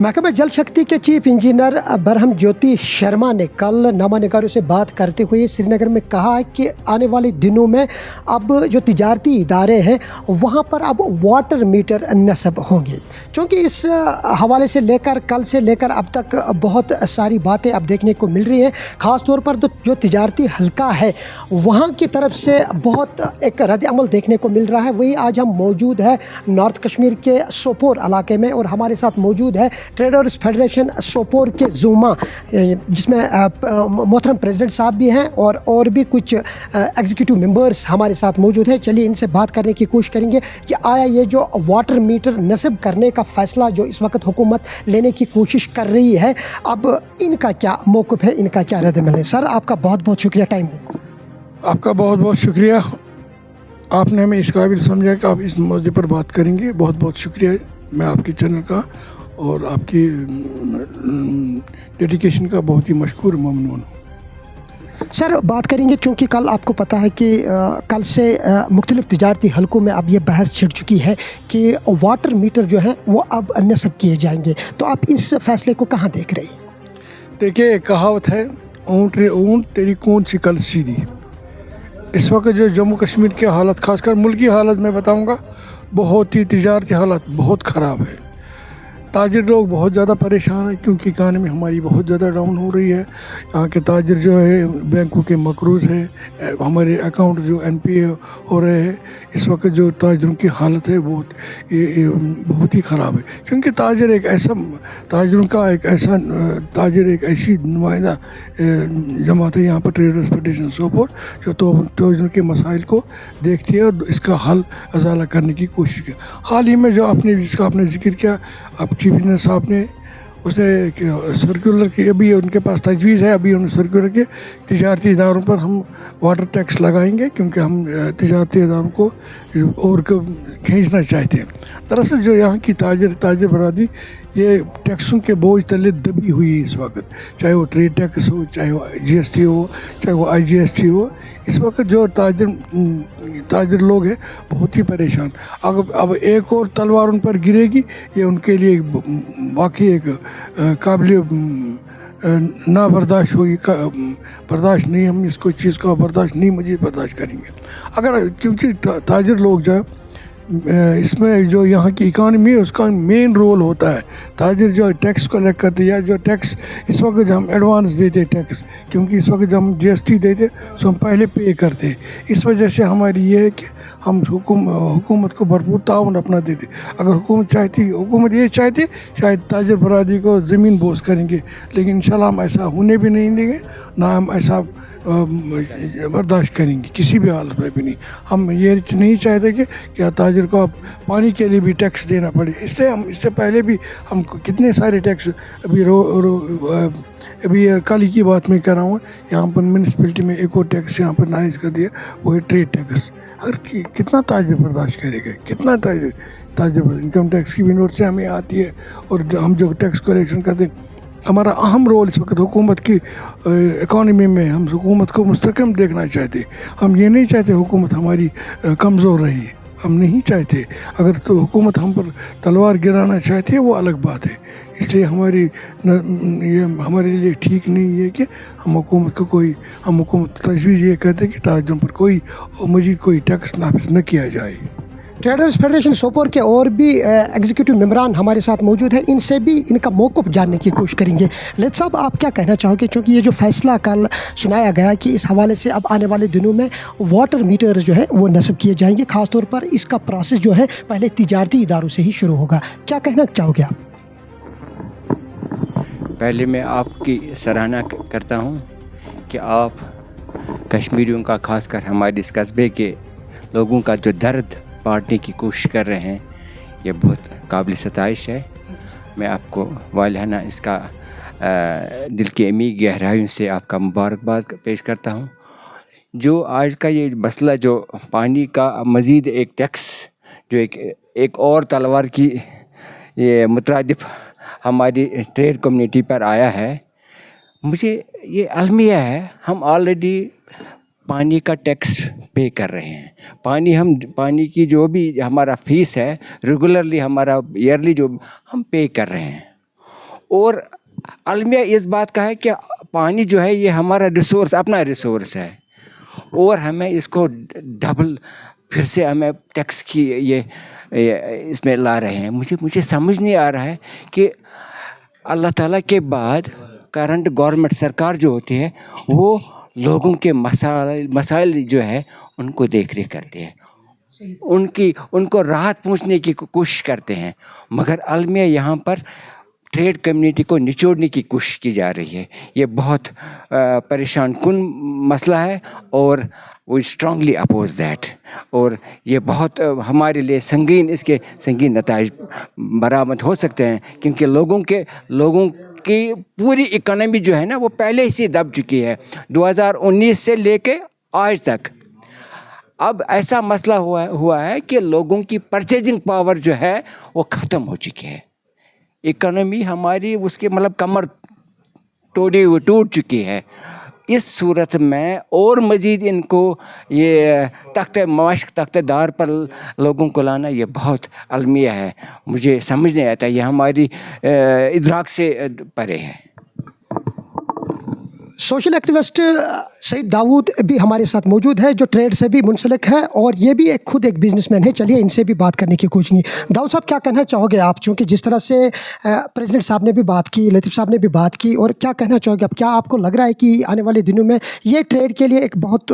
महकमा जल शक्ति के चीफ इंजीनियर बरहम ज्योति शर्मा ने कल नामा निगारों से बात करते हुए श्रीनगर में कहा है कि आने वाले दिनों में अब जो तिजारती इदारे हैं वहाँ पर अब वाटर मीटर नस्ब होंगे, क्योंकि इस हवाले से लेकर कल से लेकर अब तक बहुत सारी बातें अब देखने को मिल रही हैं। ख़ास तौर पर जो तिजारती हल्का है वहाँ की तरफ से बहुत एक रद्द अमल देखने को मिल रहा है। वही आज हम मौजूद है नॉर्थ कश्मीर के सोपोर इलाके में और हमारे साथ मौजूद है ट्रेडर्स फेडरेशन सोपोर के ज़ूमा, जिसमें मोहतरम प्रेसिडेंट साहब भी हैं और भी कुछ एग्जीक्यूटिव मेंबर्स हमारे साथ मौजूद हैं। चलिए इनसे बात करने की कोशिश करेंगे कि आया ये जो वाटर मीटर नस्ब करने का फ़ैसला जो इस वक्त हुकूमत लेने की कोशिश कर रही है, अब इनका क्या मौक़िफ़ है, इनका क्या रद्द-ए-अमल है। सर आपका बहुत बहुत शुक्रिया टाइम देने। आपका बहुत बहुत शुक्रिया, आपने हमें इस काबिल समझा कि आप इस मौज़े पर बात करेंगे। बहुत बहुत शुक्रिया मैं आपके चैनल का और आपकी डेडिकेशन का बहुत ही मशकूर ममनून हूँ। सर बात करेंगे चूँकि कल आपको पता है कि कल से मुख्तलिफ़ तिजारती हलकों में अब ये बहस छिड़ चुकी है कि वाटर मीटर जो है वो अब नस्ब किए जाएंगे, तो आप इस फ़ैसले को कहाँ देख रहे हैं? देखिए, कहावत है ऊँट रे ऊँट तेरी कौन सी कल सीधी। इस वक्त जो जम्मू कश्मीर की हालत, खासकर मुल्क की हालत मैं बताऊँगा, बहुत ही तिजारती हालत बहुत ख़राब है। ताजिर लोग बहुत ज़्यादा परेशान हैं क्योंकि इकानमी हमारी बहुत ज़्यादा डाउन हो रही है। यहाँ के ताजिर जो है बैंकों के मकरूज़ हैं, हमारे अकाउंट जो NPA हो रहे हैं। इस वक्त जो ताजिरों की हालत है बहुत ही ख़राब है, क्योंकि ताजिर एक ऐसा ताजिर एक ऐसी नुमाइंदा जमात है यहाँ पर ट्रेडर्स फेडरेशन सोपोर, जो ताजिरों के मसाइल को देखती है और इसका हल अजाला करने की कोशिश की। हाल ही में जो जिसका आपने जिक्र किया, अब चीफ इंजीनियर साहब ने उसने सर्कुलर की, अभी उनके पास तजवीज़ है, अभी उन्होंने सर्कुलर के तिजारती इदारों पर हम वाटर टैक्स लगाएंगे, क्योंकि हम तिजारती इदारों को और खींचना चाहते हैं। दरअसल जो यहाँ की ताजिर बरादरी ये टैक्सों के बोझ तले दबी हुई है इस वक्त, चाहे वो ट्रेड टैक्स हो, चाहे वो GST हो, चाहे वो IGST हो। इस वक्त जो ताजिर लोग हैं बहुत ही परेशान। अब एक और तलवार उन पर गिरेगी, ये उनके लिए वाकई एक काबिल ना बर्दाश्त होगी, बर्दाश्त नहीं, हम इसको चीज़ को बर्दाश्त नहीं मज़ीद बर्दाश्त करेंगे। अगर क्योंकि ताजिर लोग जो इसमें जो यहाँ की इकानमी है उसका मेन रोल होता है। ताजिर जो टैक्स कलेक्ट करते या जो टैक्स इस वक्त जब हम एडवांस देते टैक्स, क्योंकि इस वक्त जब हम GST देते तो हम पहले पे करते। इस वजह से हमारी ये है कि हम हुकूमत को भरपूर ताउन अपना देते। अगर हुकूमत ये चाहती शायद ताजिर बरादरी को ज़मीन बोझ करेंगे, लेकिन इंशाल्लाह हम ऐसा होने भी नहीं देंगे, ना हम ऐसा बर्दाश्त करेंगे किसी भी हालत में भी नहीं। हम ये नहीं चाहते कि क्या ताजिर को अब पानी के लिए भी टैक्स देना पड़े। इसलिए हम इससे पहले भी हम कितने सारे टैक्स अभी कल की बात मैं कर रहा हूँ, यहाँ पर म्यूनसिपलिटी में एक और टैक्स यहाँ पर नाइज कर दिया, वो है ट्रेड टैक्स। कितना ताजिर बर्दाश्त करेगा, कितना ताजिर इनकम टैक्स की भी नोट से हमें आती है, और हम जो टैक्स कलेक्शन करते हैं, हमारा अहम रोल इस वक्त हुकूमत की इकॉनमी में, हम हुकूमत को मुस्तकम देखना चाहते। हम ये नहीं चाहते हुकूमत हमारी कमज़ोर रही, हम नहीं चाहते। अगर तो हुकूमत हम पर तलवार गिराना चाहती है वो अलग बात है। इसलिए ये हमारे लिए ठीक नहीं है कि हम हुकूमत तजवीज़ ये कहते कि ताजिरों पर कोई मज़ीद कोई टैक्स नाफिज न किया जाए। ट्रेडर्स फेडरेशन सोपोर के और भी एग्जीक्यूटिव मेंबरान हमारे साथ मौजूद हैं, इनसे भी इनका मौक़िफ़ जानने की कोशिश करेंगे। लेट साहब आप क्या कहना चाहोगे, क्योंकि ये जो फ़ैसला कल सुनाया गया कि इस हवाले से अब आने वाले दिनों में वाटर मीटर जो है वो नस्ब किए जाएंगे, ख़ासतौर पर इसका प्रोसेस जो है पहले तिजारती इदारों से ही शुरू होगा, क्या कहना चाहोगे आप? पहले मैं आपकी सराहना करता हूँ कि आप कश्मीरियों का, खासकर हमारे इस कस्बे के लोगों का जो दर्द बांटने की कोशिश कर रहे हैं, ये बहुत काबिल सताइश है। मैं आपको वालिहाना इसका दिल की अमीर गहराइयों से आपका मुबारकबाद पेश करता हूँ। जो आज का ये मसला, जो पानी का मज़ीद एक टैक्स, जो एक और तलवार की ये मुतरादिफ हमारी ट्रेड कम्युनिटी पर आया है, मुझे ये अलमिया है। हम ऑलरेडी पानी का टैक्स पे कर रहे हैं। पानी की जो भी हमारा फ़ीस है रेगुलरली, हमारा ईयरली जो हम पे कर रहे हैं, और अलमिया इस बात का है कि पानी जो है ये हमारा रिसोर्स, अपना रिसोर्स है, और हमें इसको डबल फिर से हमें टैक्स की ये इसमें ला रहे हैं. मुझे समझ नहीं आ रहा है कि अल्लाह ताला के बाद करंट गवर्नमेंट सरकार जो होती है वो लोगों के मसाइल जो है उनको देख रेख करते हैं, उनको राहत पहुंचने की कोशिश करते हैं, मगर अलमिया यहाँ पर ट्रेड कम्युनिटी को निचोड़ने की कोशिश की जा रही है. ये बहुत परेशान कुन मसला है और वी स्ट्रांगली अपोज दैट, और ये बहुत हमारे लिए इसके संगीन नताइज बरामद हो सकते हैं, क्योंकि लोगों की पूरी इकोनॉमी जो है ना वो पहले ही से दब चुकी है 2019 से लेके आज तक. अब ऐसा मसला हुआ है कि लोगों की परचेजिंग पावर जो है वो ख़त्म हो चुकी है. इकोनॉमी हमारी उसके मतलब कमर टूट चुकी है. इस सूरत में और मज़ीद इनको ये तख्तेदार पर लोगों को लाना ये बहुत अलमिया है. मुझे समझ नहीं आता, ये हमारी इदराक से परे है. सोशल एक्टिविस्ट सईद दाऊद भी हमारे साथ मौजूद है, जो ट्रेड से भी मुंसलिक है और ये भी खुद एक बिजनेसमैन है. चलिए इनसे भी बात करने की कोशिश की. दाऊद साहब, क्या कहना चाहोगे आप, चूँकि जिस तरह से प्रेसिडेंट साहब ने भी बात की, लतीफ़ साहब ने भी बात की, और क्या कहना चाहोगे आप? क्या आपको लग रहा है कि आने वाले दिनों में ये ट्रेड के लिए एक बहुत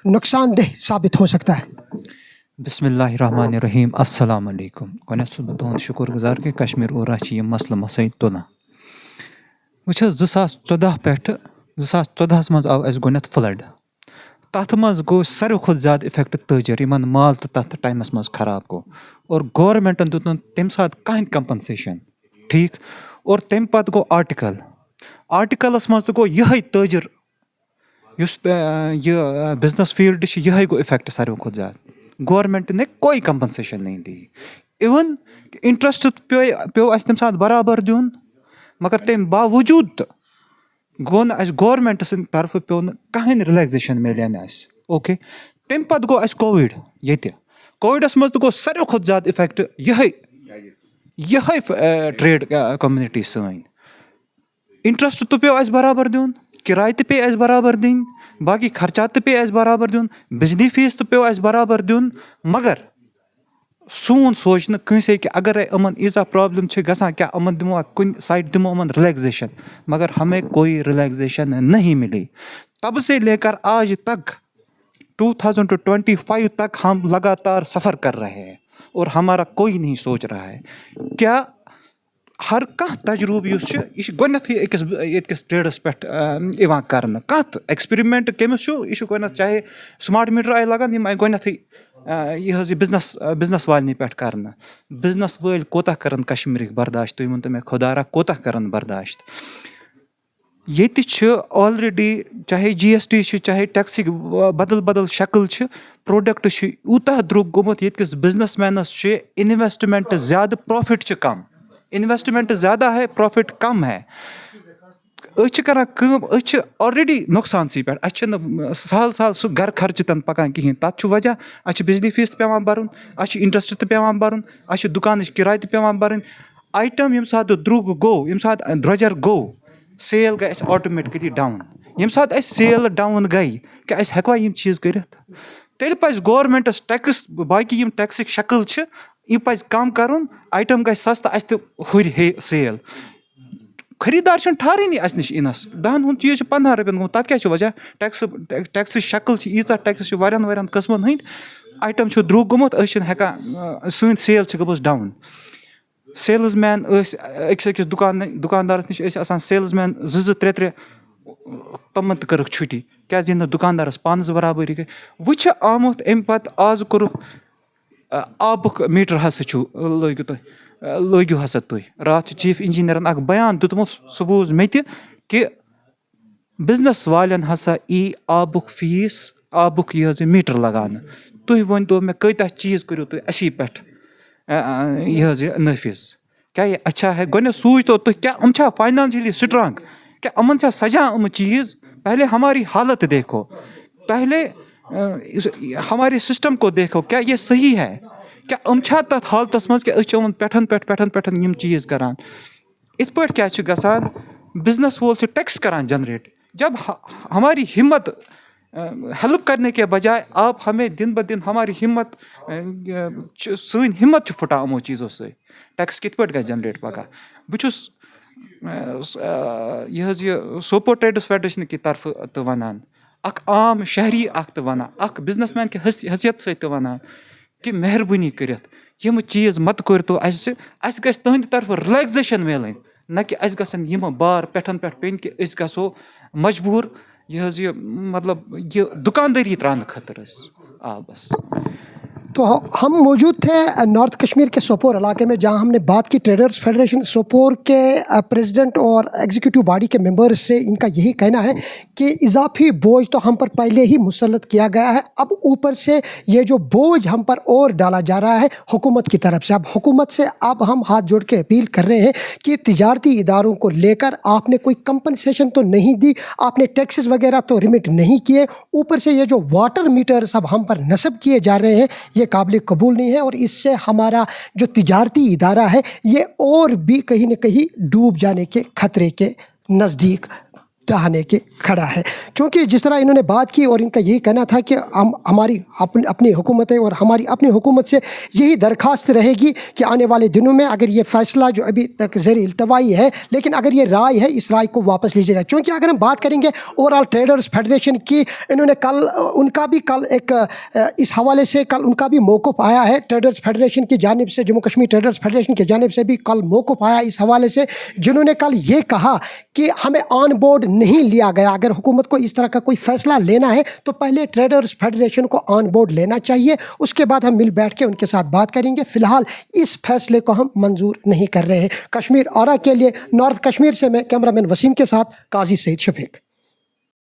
नुकसानदेह साबित हो सकता है? बिस्मिल्लाहिर्रहमानिर्रहीम. अस्सलाम वालेकुम. गोनेसु तुहंद शुक्र गुजार कि कश्मीर और ये मसला मसैद तुना. वुछ 2014 पे 2014 मज आव अस गोनेथ फ्लड. तथ मज गो सारे खुद ज़्यादा इफेक्ट तजर इन माल तो तथ टाइमस मज खराब गो, और गवर्नमेंटन दुत तम सात कहीं कंपनसेशन. ठीक. और तम पत गो आर्टिकलस मज तो गो यह तजर यह बिजनेस फील्ड यह गो इफेक्ट सारे खुद ज़्यादा. गवर्नमेंट ने कोई कंपनसेशन नहीं दी. इवन इंटरेस्ट पे अस तम सात बराबर दिन, मगर तम बावजूद गो न गवर्नमेंट सद तरफ पे कहीं रिलैक्सेशन मिले न. ओके. तम पत गो कोविड. ये कोविडस मज तो गो सारे खुद ज़्यादा इफेक्ट यह ट्रेड कम्युनिटी सन. इंटरेस्ट तो पे बराबर दिन, किराए तो पे बराबर दिन, बाकी खर्चात तो पे बराबर दिन, बिजली फीस तो पे बराबर दिन, मगर सोन सोच कंसे कि अगर अमन ईजा प्रॉब्लम गसान क्या अमन दिमो कुन साइड दिमो अमन रिलैक्सेशन, मगर हमें कोई रिलैक्सेशन नहीं मिली. तब से लेकर आज तक 2025 तक हम लगातार सफ़र कर रहे हैं और हमारा कोई नहीं सोच रहा है. क्या हर कह तजुर्बे यह गोस ट्रेडस पे कर कत एक्सपेरिमेंट कमिस यह चाहे स्मार्ट मीटर आए लगान आए गोथ यह बिजनेस वालनी पे कर. बिजनेस वाल कोता कर कश्मीर बर्दाश्त, तुम वन मे खुदारा कोता कर बर्दाश्त. ये ऑलरेडी चाहे GST चाहे टैक्स बदल शक्ल प्रोडक्ट यूता द्रुग गोमुत ये बिजनेस मैनस इन्वेस्टमेंट ज़्यादा प्रॉफिट कम. इन्वेस्टमेंट ज़्यादा है, प्रॉफिट कम है. ऑलरेडी नुकसान सी पे साल सह घर खर्च तन पकान कहें. तथ वजह बिजली फीस पे भरन, इंटरेस्ट तो पे भरन, दुकान किराए तो पे भरन. आइटम यम सात द्रुग गो, यम सात द्रजर गो, सेल गई ऑटोमेटिकली डाउन. यम सात सेल डाउन गई क्या हेकवा यम चीज़ कर. तेल पज गवर्नमेंटस टैक्स बाकी यम टैक्स शक्ल यह पज कम करन, आइटम गई सस्ता अस हुर सेल. खरीदार ठारे नहीं अस नश इनस 10 हूँ चीज़ 15 रुपये तथ क्या वजह टैक्स शक्ल ईजा टैक्स वारियान कस्मन हंद. आइटम द्रुग गोमुत हेकान सन सेल गई डाउन. सेल्स मैन अकिस दुकानदारस नश सेल्स मैन 2-3 तमन कर छुट्टी क्या दुकानदारस पानस बराबरी गई. वह आमुत अम पत आज कोर आबुक मीटर हसा लोगियो हसा तुम. रात चीफ इंजीनियरन बयान दुतमुत सह बूज मे कि बिजनेस वालन हसा ई आबुक फीस आबुक यह मीटर लगान. तुम वन तो मे कत चीज़ करो तुम असी पे यह नफिज. क्या ये अच्छा है? गो सूझ तो क्या अम फाइनेंशियली स्ट्रांग, क्या अमन सजा अम चीज़. पहले हमारी हालत देखो, पहले हमारे सिस्टम को देखो, क्या ये सही है? क्या अम तथ हालत मज कि पेठन पे चीज़ करान. ات پٲٹھۍ کیٛاہ چھُ گژھان بزنس وول چھُ ٹیکس کران جنریٹ جب ہماری ہمت ہیلپ کرنے کے بجائے آپ ہمیں دن بہ دن ہماری ہمت سٲنۍ ہمت چھُ پھٕٹان یِمو چیٖزو سۭتۍ ٹیکس کِتھ پٲٹھۍ گژھِ جنریٹ پگاہ بہٕ چھُس یہِ حظ یہِ سوپور ٹریڈٲرٕس فیڈریشن کہِ طرفہٕ تہِ وَنان اکھ عام شہری اکھ تہِ وَنان اکھ بِزنس مین کہِ حیثیت سۭتۍ تہِ وَنان کہِ مہربٲنی کٔرِتھ یِم چیٖز مت کٔرتو اَسہِ گژھِ تُہنٛدِ طرفہٕ رِلیکزیشن میلٕنۍ نہ کہِ اَسہِ گژھن یِم بار پٮ۪ٹھن پٮ۪ٹھ پیٚنۍ کہِ أسۍ گژھو مجبوٗر یہ حظ یہ مطلب یہ دکانداری ترانے خاطر بس. تو ہم موجود تھے نارتھ کشمیر کے سوپور علاقے میں جہاں ہم نے بات کی ٹریڈرز فیڈریشن سوپور کے پریزیڈنٹ اور ایگزیکٹو باڈی کے ممبرز سے. ان کا یہی کہنا ہے کہ اضافی بوجھ تو ہم پر پہلے ہی مسلط کیا گیا ہے, اب اوپر سے یہ جو بوجھ ہم پر اور ڈالا جا رہا ہے حکومت کی طرف سے. اب حکومت سے ہم ہاتھ جوڑ کے اپیل کر رہے ہیں کہ تجارتی اداروں کو لے کر آپ نے کوئی کمپنسیشن تو نہیں دی, آپ نے ٹیکسز وغیرہ تو ریمٹ نہیں کیے, اوپر سے یہ جو واٹر میٹرز اب ہم پر نصب کیے جا رہے ہیں یہ قابل قبول نہیں ہے, اور اس سے ہمارا جو تجارتی ادارہ ہے یہ اور بھی کہیں نہ کہیں ڈوب جانے کے خطرے کے نزدیک دہانے کے کھڑا ہے. چونکہ جس طرح انہوں نے بات کی اور ان کا یہی کہنا تھا کہ ہماری اپنی حکومتیں اور ہماری اپنی حکومت سے یہی درخواست رہے گی کہ آنے والے دنوں میں اگر یہ فیصلہ جو ابھی تک زیر التوائی ہے لیکن اگر یہ رائے ہے اس رائے کو واپس لیجیے گا. چونکہ اگر ہم بات کریں گے اوور آل ٹریڈرز فیڈریشن کی, انہوں نے ان کا بھی ایک اس حوالے سے ان کا بھی موقف آیا ہے ٹریڈرز فیڈریشن کی جانب سے, جموں کشمیر ٹریڈرز فیڈریشن کی جانب سے بھی کل موقف آیا اس حوالے سے, جنہوں نے کل یہ کہا کہ ہمیں آن بورڈ نہیں لیا گیا. اگر حکومت کو اس طرح کا کوئی فیصلہ لینا ہے تو پہلے ٹریڈرز فیڈریشن کو آن بورڈ لینا چاہیے, اس کے بعد ہم مل بیٹھ کے ان کے ساتھ بات کریں گے. فی الحال اس فیصلے کو ہم منظور نہیں کر رہے ہیں. کشمیر اورا کے لیے نارتھ کشمیر سے میں کیمرہ مین وسیم کے ساتھ قاضی سعید شفیق.